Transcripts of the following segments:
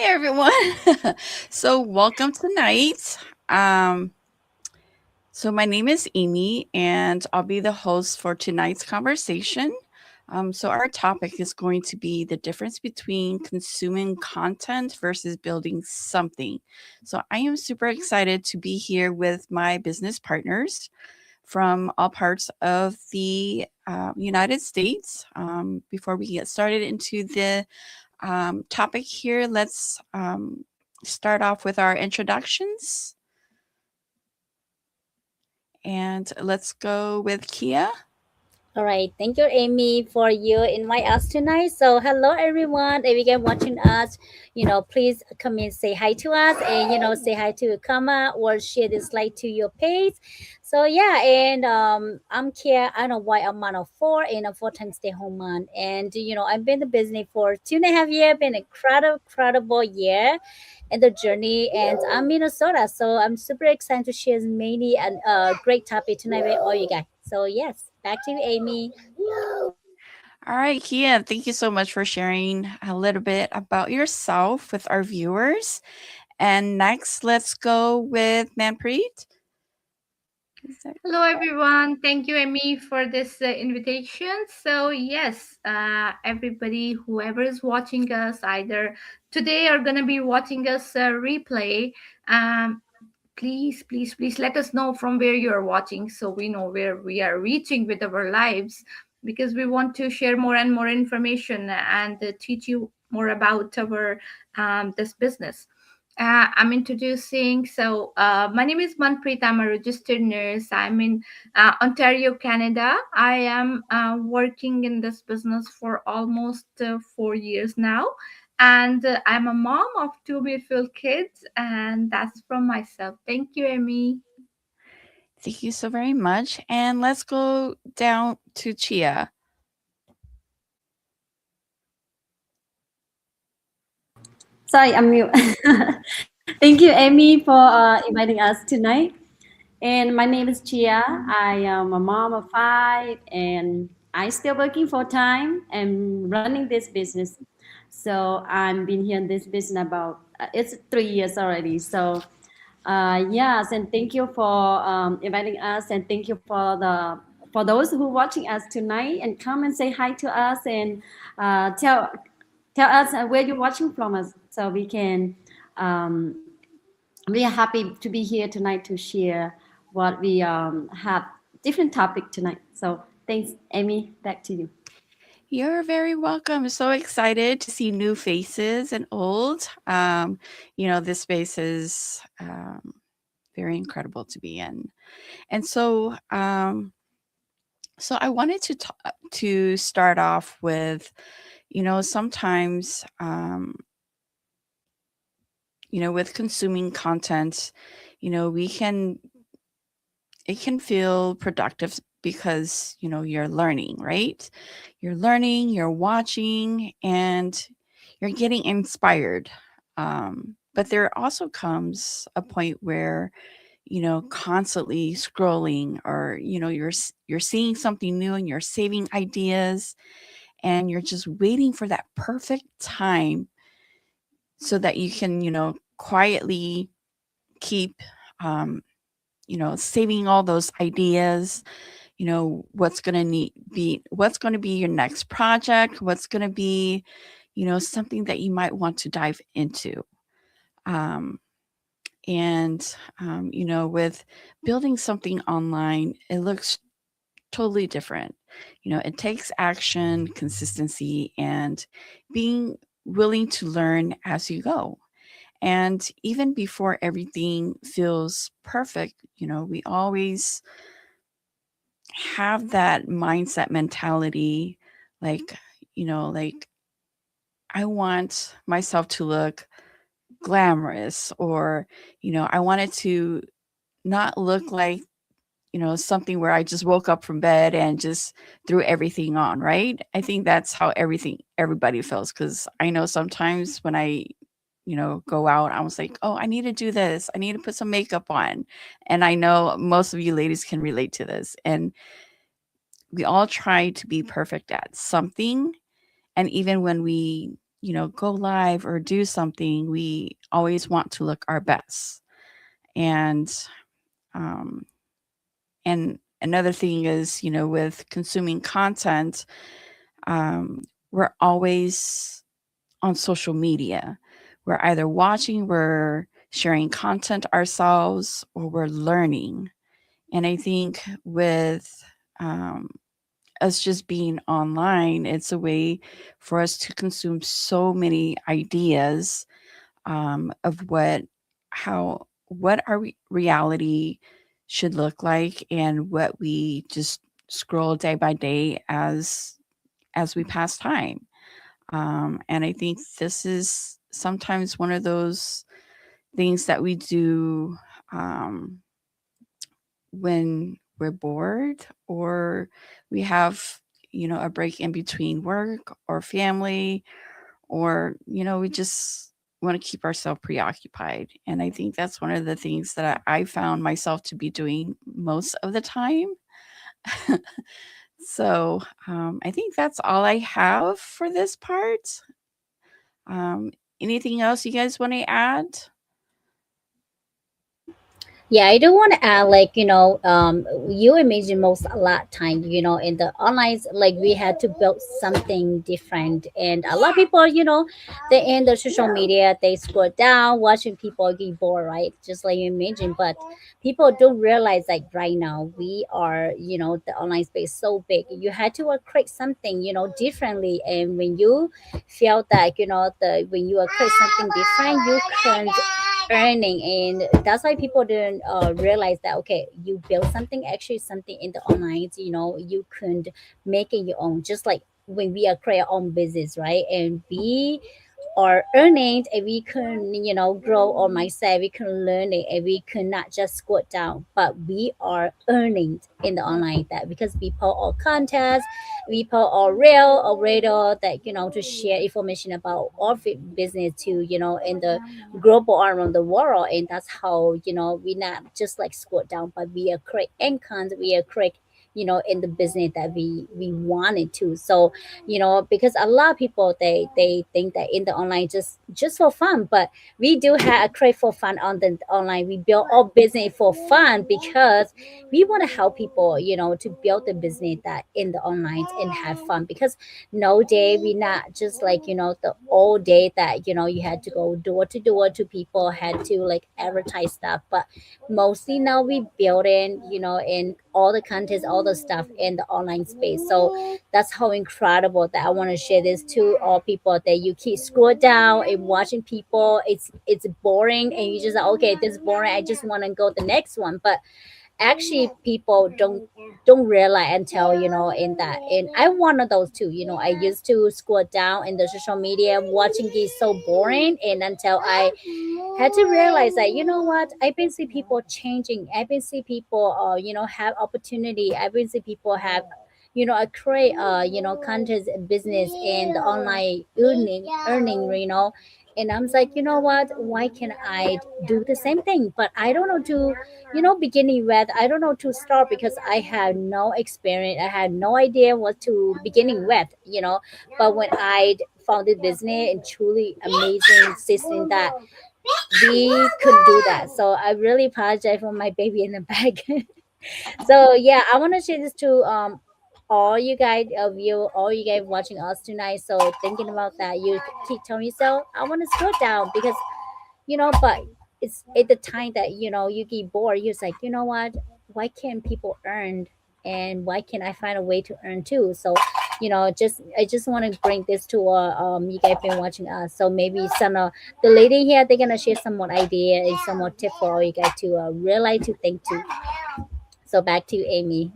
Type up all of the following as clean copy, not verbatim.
everyone. So welcome tonight. Um, so my name is Amy, and I'll be the host for tonight's conversation. So our topic is going to be the difference between consuming content versus building something. So I am super excited to be here with my business partners from all parts of the United States. Before we get started into the topic here, let's start off with our introductions. And let's go with Kia. All right, thank you, Amy, for you invite us tonight. So, hello, everyone. If you can watching us, please come in, say hi to us, and say hi to Kama or share this slide to your page. So, yeah, and I'm Kia. I know why I'm on a four and a 4 times stay home mom, and I've been in business for 2.5 years. Been a incredible year in the journey, and I'm Minnesota, so I'm super excited to share many and great topic tonight with all you guys. So, yes, back to you, Amy. All right, Kia, thank you so much for sharing a little bit about yourself with our viewers. And next, let's go with Manpreet. Hello, everyone. Thank you, Amy, for this invitation. So, yes, everybody, whoever is watching us, either today or going to be watching us replay, um, please let us know from where you are watching so we know where we are reaching with our lives because we want to share more and more information and teach you more about our this business. I'm introducing. My name is Manpreet. I'm a registered nurse. I'm in Ontario, Canada. I am working in this business for almost 4 years now. And I'm a mom of two beautiful kids. And that's from myself. Thank you, Amy. Thank you so very much. And let's go down to Chia. Sorry, I'm mute. Thank you, Amy, for inviting us tonight. And my name is Chia. I am a mom of five, and I'm still working full time and running this business. So I've been here in this business about it's 3 years already. So yes, and thank you for inviting us, and thank you for those who watching us tonight, and come and say hi to us and tell us where you're watching from us, so we can um, we are happy to be here tonight to share what we have different topic tonight. So thanks, Amy. Back to you. You're very welcome. So excited to see new faces and old. This space is very incredible to be in. And so I wanted to start off with, sometimes, with consuming content, we can it can feel productive because you're learning, right? You're learning, you're watching, and you're getting inspired. But there also comes a point where constantly scrolling, or you're seeing something new and you're saving ideas, and you're just waiting for that perfect time so that you can quietly keep um, saving all those ideas. What's going to what's going to be your next project, what's going to be something that you might want to dive into. um, and with building something online, it looks totally different. It takes action, consistency, and being willing to learn as you go. And even before everything feels perfect, we always have that mindset mentality, like, like, I want myself to look glamorous, or I want it to not look like something where I just woke up from bed and just threw everything on, right? I think that's how everybody feels, because I know sometimes when I go out, I was like, oh, I need to do this, I need to put some makeup on. And I know most of you ladies can relate to this. And we all try to be perfect at something. And even when we go live or do something, we always want to look our best. And um, and another thing is, with consuming content, we're always on social media. We're either watching, we're sharing content ourselves, or we're learning. And I think with us just being online, it's a way for us to consume so many ideas of what our reality should look like, and what we just scroll day by day as we pass time. And I think this is sometimes one of those things that we do when we're bored, or we have a break in between work or family, or we just want to keep ourselves preoccupied. And I think that's one of the things that I found myself to be doing most of the time. So I think that's all I have for this part. Anything else you guys want to add? Yeah, I do want to add, like, you imagine most a lot time, in the online, like we had to build something different, and a lot of people, they in the social media, they scroll down, watching people get bored, right? Just like you imagine, but people don't realize, like right now, we are, the online space so big. You had to create something, differently, and when you feel that, the when you create something different, you can earning, and that's why people didn't realize that, okay, you build something, actually something in the online, you could make it your own, just like when we are create our own business, right? And we are earning, and we can, grow on myself, we can learn it, and we cannot just squat down, but we are earning in the online, that because we post our contest, we post our real or radar, that to share information about our business to, in the global around the world. And that's how, we not just like squat down, but we are create incomes, we are create, in the business that we wanted to. So, because a lot of people, they think that in the online, just for fun, but we do have a create for fun on the online. We build our business for fun, because we want to help people, to build the business that in the online and have fun. Because no day we not just like, the all day that, you had to go door to door to people, had to like advertise stuff, but mostly now we build in, in all the contents, all the stuff in the online space. So that's how incredible that I want to share this to all people, that you keep scroll down and watching people, it's boring, and you just like, okay, this is boring, I just want to go the next one. But actually people don't realize until, in that. And I'm one of those too, I used to scroll down in the social media, watching it so boring, and until I had to realize that, what, I've been see people changing, I've been see people have opportunity, I've been see people have, I create content business and online earning, and I'm like, what, why can I do the same thing? But I don't know to, beginning with, I don't know to start, because I had no experience, I had no idea what to beginning with, but when I founded business, and truly amazing system that we could do that. So I really apologize for my baby in the back. So yeah, I want to share this to all you guys of you, all you guys watching us tonight. So thinking about that, you keep telling yourself, I want to slow down, because but it's at the time that you get bored, you're just like, what, why can't people earn, and why can't I find a way to earn too? So just I just want to bring this to you guys been watching us, so maybe some the lady here, they're gonna share some more idea and some more tip for all you guys to realize to think too. So back to you, Amy.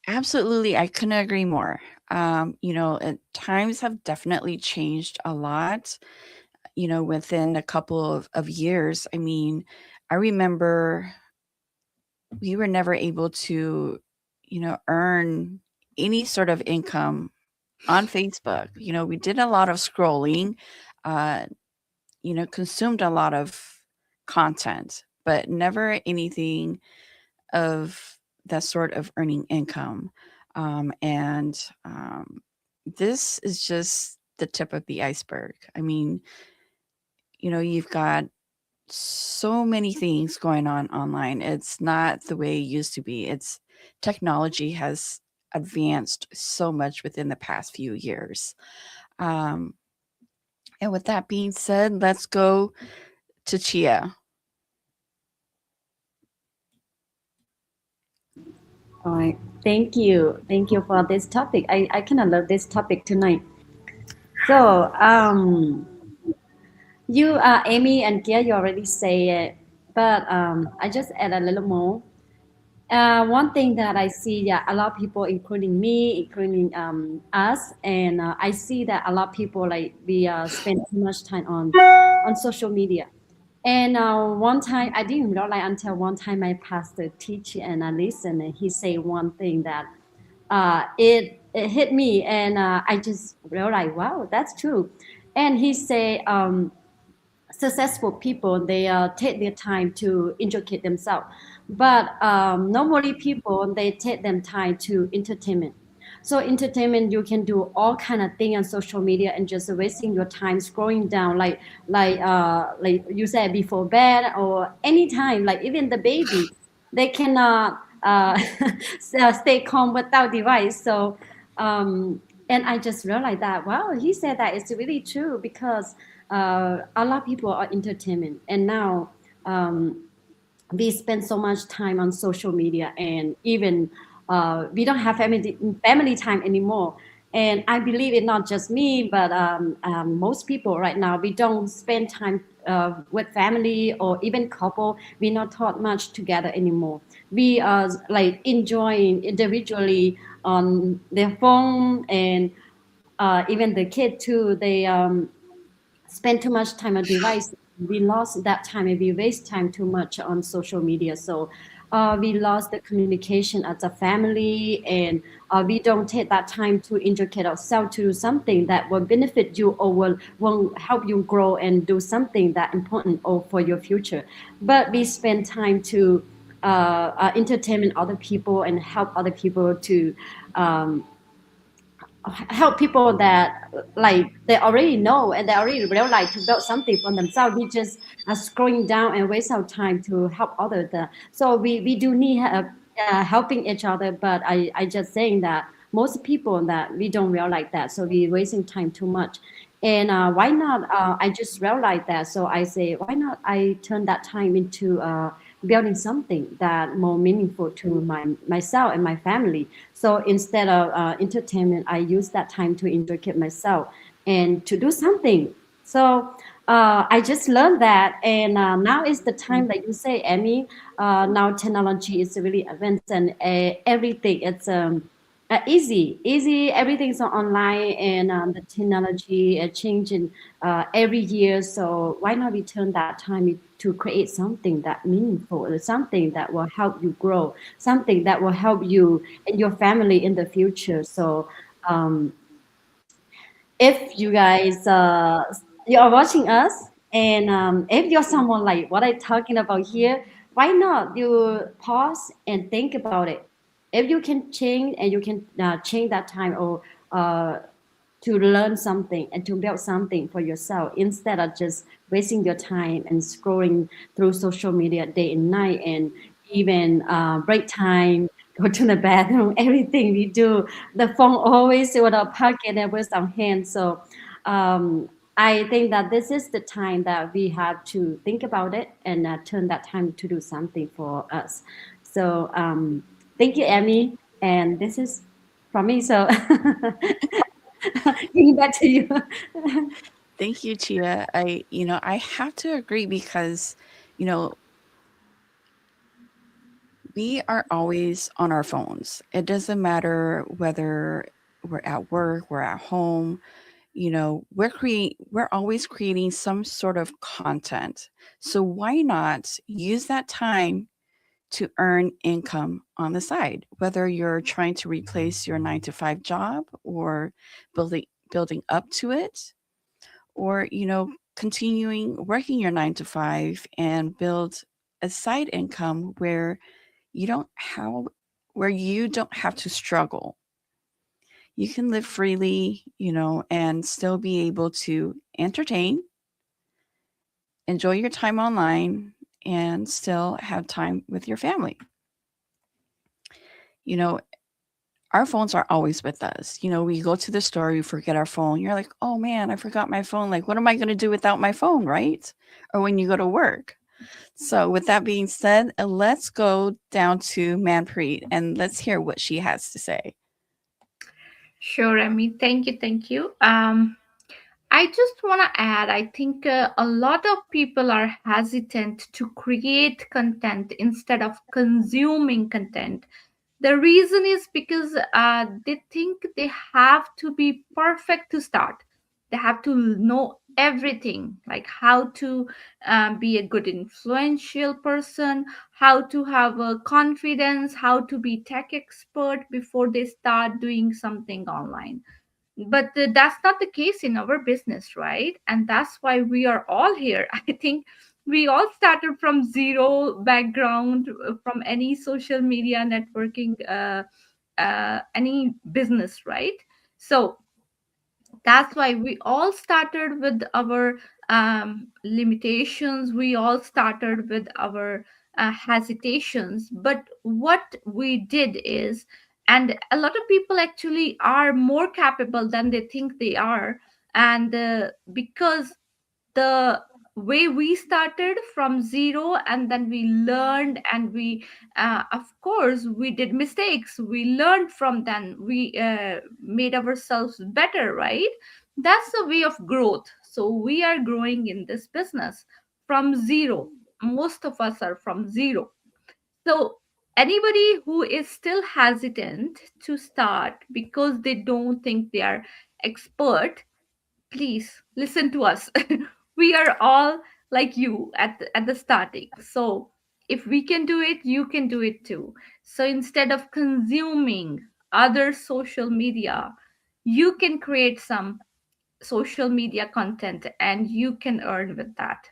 Absolutely, I couldn't agree more. Times have definitely changed a lot, within a couple of years. I mean, I remember we were never able to, earn any sort of income on Facebook. We did a lot of scrolling, uh, consumed a lot of content, but never anything of that sort of earning income. And this is just the tip of the iceberg. I mean, you've got so many things going on online. It's not the way it used to be. Technology has advanced so much within the past few years. And with that being said, let's go to Chia. All right. Thank you. Thank you for this topic. I kind of love this topic tonight. So, Amy and Kia, you already say it, but I just add a little more. One thing that I see, yeah, a lot of people, including me, including us, and I see that a lot of people like we spend too much time on social media. And one time, I didn't realize until one time my pastor teach and I listened, and he say one thing that it hit me, and I just realized, wow, that's true. And he say, successful people, they take their time to educate themselves, but normally people, they take them time to entertainment. So entertainment, you can do all kind of thing on social media and just wasting your time scrolling down, like you said, before bed or anytime, like even the baby, they cannot stay calm without device. So and I just realized that, wow, he said that it's really true, because a lot of people are entertainment, and now we spend so much time on social media, and even we don't have family time anymore. And I believe it, not just me, but most people right now, we don't spend time with family or even couple. We not talk much together anymore. We are like enjoying individually on their phone, and even the kid too, they spend too much time on device. We lost that time, and we waste time too much on social media. So we lost the communication as a family, and we don't take that time to educate ourselves to do something that will benefit you, or will help you grow and do something that important or for your future. But we spend time to entertain other people and help other people to help people that like they already know and they already realize to build something for themselves. We just are scrolling down and waste our time to help others. So we do need helping each other, but I just saying that most people that we don't realize that, so we wasting time too much. And why not? I just realized that, so I say, why not I turn that time into building something that more meaningful to myself and my family. So instead of entertainment, I use that time to educate myself and to do something. So I just learned that, and now is the time, like you say, Amy. Now technology is really advanced, and everything it's easy. Everything's online, and the technology changing every year. So why not we turn that time to create something that meaningful, something that will help you grow, something that will help you and your family in the future. So if you guys you are watching us, and if you're someone like what I'm talking about here, why not you pause and think about it? If you can change, and you can change that time, or to learn something and to build something for yourself, instead of just wasting your time and scrolling through social media day and night, and even break time, go to the bathroom, everything we do, the phone always with our pocket and with our hands. So I think that this is the time that we have to think about it, and turn that time to do something for us. So thank you, Amy, and this is from me. So giving back to you. Thank you, Chia. I have to agree, because, we are always on our phones. It doesn't matter whether we're at work, we're at home, we're always creating some sort of content. So why not use that time to earn income on the side, whether you're trying to replace your 9 to 5 job, or building up to it, or continuing working your 9 to 5 and build a side income where you don't have to struggle. you can live freely, and still be able to entertain, enjoy your time online, and still have time with your family. You know, our phones are always with us. We go to the store, we forget our phone. You're like, oh man, I forgot my phone. Like, what am I going to do without my phone, right? Or when you go to work. So, with that being said, let's go down to Manpreet and let's hear what she has to say. Sure, Emmy. Thank you. Thank you. I just want to add, I think a lot of people are hesitant to create content instead of consuming content. The reason is because they think they have to be perfect to start. They have to know everything, like how to be a good influential person, how to have a confidence, how to be tech expert before they start doing something online. But that's not the case in our business, right? And that's why we are all here. I think we all started from zero background, from any social media networking, any business, right? So that's why we all started with our limitations, we all started with our hesitations. But what we did is, and a lot of people actually are more capable than they think they are, and because the way we started from zero, and then we learned, and we of course we did mistakes, we learned from them, we made ourselves better, right? That's the way of growth. So we are growing in this business from zero. Most of us are from zero. So anybody who is still hesitant to start because they don't think they are expert, please listen to us. We are all like you at the starting. So if we can do it, you can do it too. So instead of consuming other social media, you can create some social media content and you can earn with that.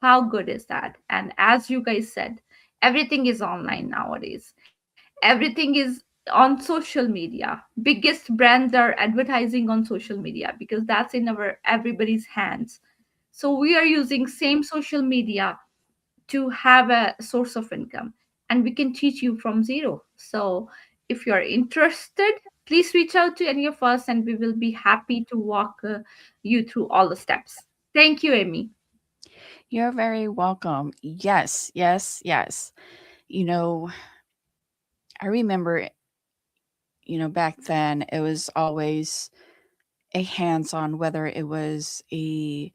How good is that? And as you guys said, everything is online nowadays, everything is on social media. Biggest brands are advertising on social media because that's in our everybody's hands. So we are using same social media to have a source of income, and we can teach you from zero. So if you're interested, please reach out to any of us and we will be happy to walk you through all the steps. Thank you, Amy. You're very welcome. Yes, yes, yes. You know, I remember, back then it was always a hands on, whether it was a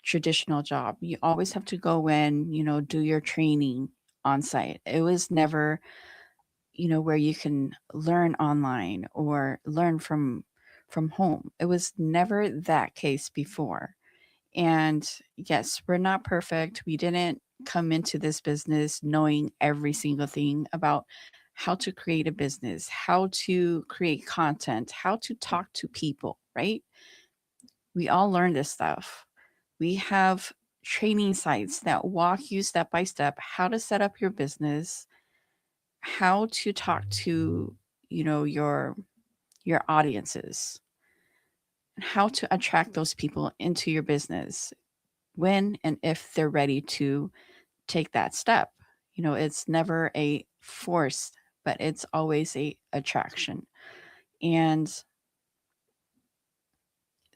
traditional job. You always have to go in, do your training on site. It was never, where you can learn online or learn from home. It was never that case before. And yes, we're not perfect. We didn't come into this business knowing every single thing about how to create a business, how to create content, how to talk to people, right? We all learn this stuff. We have training sites that walk you step by step how to set up your business, how to talk to, your audiences, how to attract those people into your business when and if they're ready to take that step. It's never a force, but it's always a attraction. And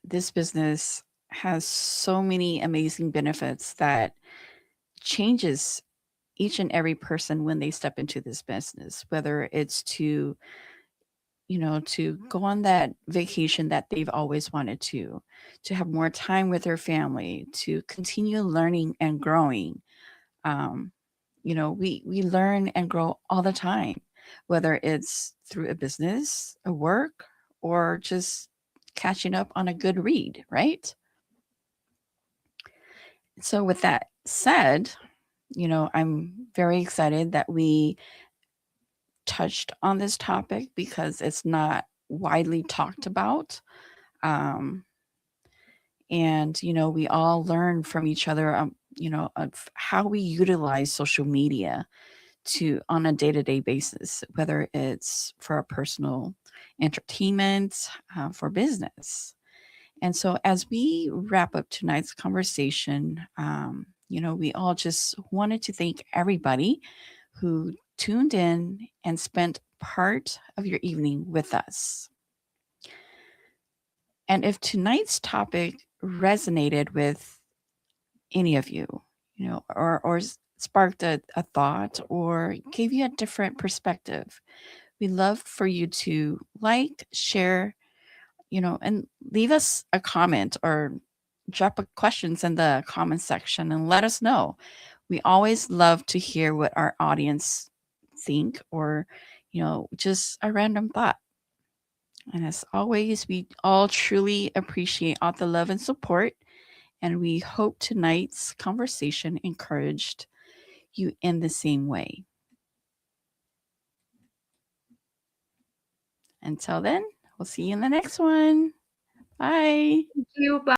this business has so many amazing benefits that changes each and every person when they step into this business, whether it's to go on that vacation that they've always wanted to have more time with their family, to continue learning and growing. um, we learn and grow all the time, whether it's through a business, a work, or just catching up on a good read, right? So with that said, I'm very excited that we touched on this topic because it's not widely talked about. um, and we all learn from each other, of how we utilize social media on a day-to-day basis, whether it's for our personal entertainment, for business. And so as we wrap up tonight's conversation, we all just wanted to thank everybody who tuned in and spent part of your evening with us. And if tonight's topic resonated with any of you, or sparked a thought or gave you a different perspective, we'd love for you to like, share, and leave us a comment or drop questions in the comment section and let us know. We always love to hear what our audience think, or, just a random thought. And as always, we all truly appreciate all the love and support. And we hope tonight's conversation encouraged you in the same way. Until then, we'll see you in the next one. Bye. Thank you. Bye.